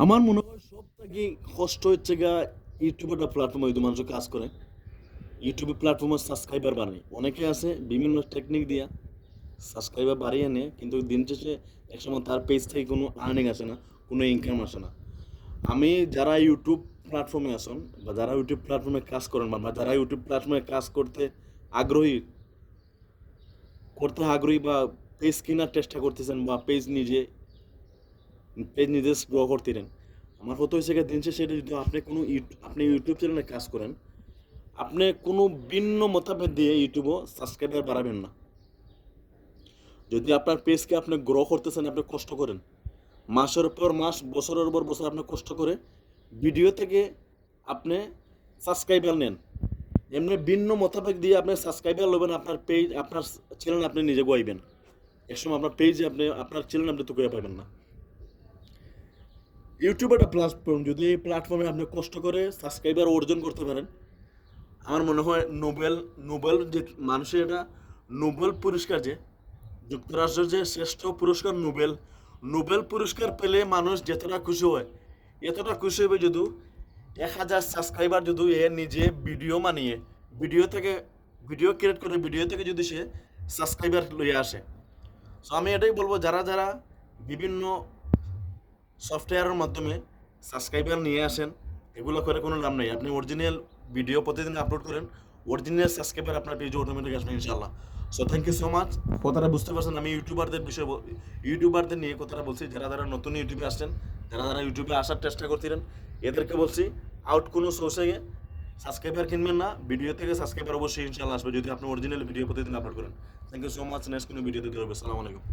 আমার মনে হয় সব থেকে কষ্ট হচ্ছে গা ইউটিউব একটা প্ল্যাটফর্মে যদি মানুষ কাজ করে ইউটিউবে প্ল্যাটফর্মে সাবস্ক্রাইবার বাড়ায় অনেকে আছে বিভিন্ন টেকনিক দিয়া সাবস্ক্রাইবার বাড়িয়ে নেয় কিন্তু দিন শেষে একসময় তার পেজ থেকে কোনো আর্নিং আসে না, কোনো ইনকাম আসে না। আমি যারা ইউটিউব প্ল্যাটফর্মে আসেন বা যারা ইউটিউব প্ল্যাটফর্মে কাজ করেন বা যারা ইউটিউব প্ল্যাটফর্মে কাজ আগ্রহী আগ্রহী বা পেজ কেনার চেষ্টা করতেছেন বা পেজ নিজে গ্রো করতেছেন, আমার কথা হয়েছে গিয়ে দিন শেষে যদি আপনি ইউটিউব চ্যানেলে কাজ করেন, আপনি কোনো ভিন্ন মতামত দিয়ে ইউটিউবও সাবস্ক্রাইবার বাড়াবেন না। যদি আপনার পেজকে আপনি গ্রো করতেছেন, আপনি কষ্ট করেন, মাসের পর মাস বছরের পর বছর আপনি কষ্ট করে ভিডিও থেকে আপনি সাবস্ক্রাইবার নেন, এমনি ভিন্ন মতামত দিয়ে আপনি সাবস্ক্রাইবার নেবেন, আপনার পেজ আপনার চ্যানেল আপনি নিজে গোয়াইবেন, একসময় আপনার পেজে আপনার চ্যানেল আপনি তো গোয়া পাবেন না। ইউটিউব একটা প্ল্যাটফর্ম, যদি এই প্ল্যাটফর্মে আপনি কষ্ট করে সাবস্ক্রাইবার অর্জন করতে পারেন, আমার মনে হয় নোবেল নোবেল যে মানুষের এটা নোবেল পুরস্কার, যে যুক্তরাষ্ট্রের যে শ্রেষ্ঠ পুরস্কার নোবেল, নোবেল পুরস্কার পেলে মানুষ যতটা খুশি হয়, এতটা খুশি হবে যদি 1,000 সাবস্ক্রাইবার যদি এ নিজে ভিডিও বানিয়ে ভিডিও ক্রিয়েট করে ভিডিও থেকে যদি সে সাবস্ক্রাইবার লইয়ে আসে। সো আমি এটাই বলবো, যারা যারা বিভিন্ন সফটওয়্যারের মাধ্যমে সাবস্ক্রাইবার নিয়ে আসেন, এগুলো করে কোনো লাভ নেই। আপনি অরিজিনাল ভিডিও প্রতিদিন আপলোড করেন, অরিজিনাল সাবস্ক্রাইবার আপনার পেজে অটোমেটিক আসবে ইনশাল্লাহ। So thank you so much. কথাটা বুঝতে পারছেন, আমি ইউটিউবারদের নিয়ে কথাটা বলছি, যারা যারা নতুন ইউটিউবে আসছেন, যারা যারা ইউটিউবে আসার চেষ্টা করছিলেন, এদেরকে বলছি আউট কোনো সোর্সে সাবস্ক্রাইবার কিনবেন না, ভিডিও থেকে সাবস্ক্রাইবার অবশ্যই ইনশাল্লাহ আসবে যদি আপনি অরিজিনাল ভিডিও প্রতিদিন আপলোড করেন। Thank you so much. Next কোনো ভিডিও দিতে হবে। আসসালামু আলাইকুম।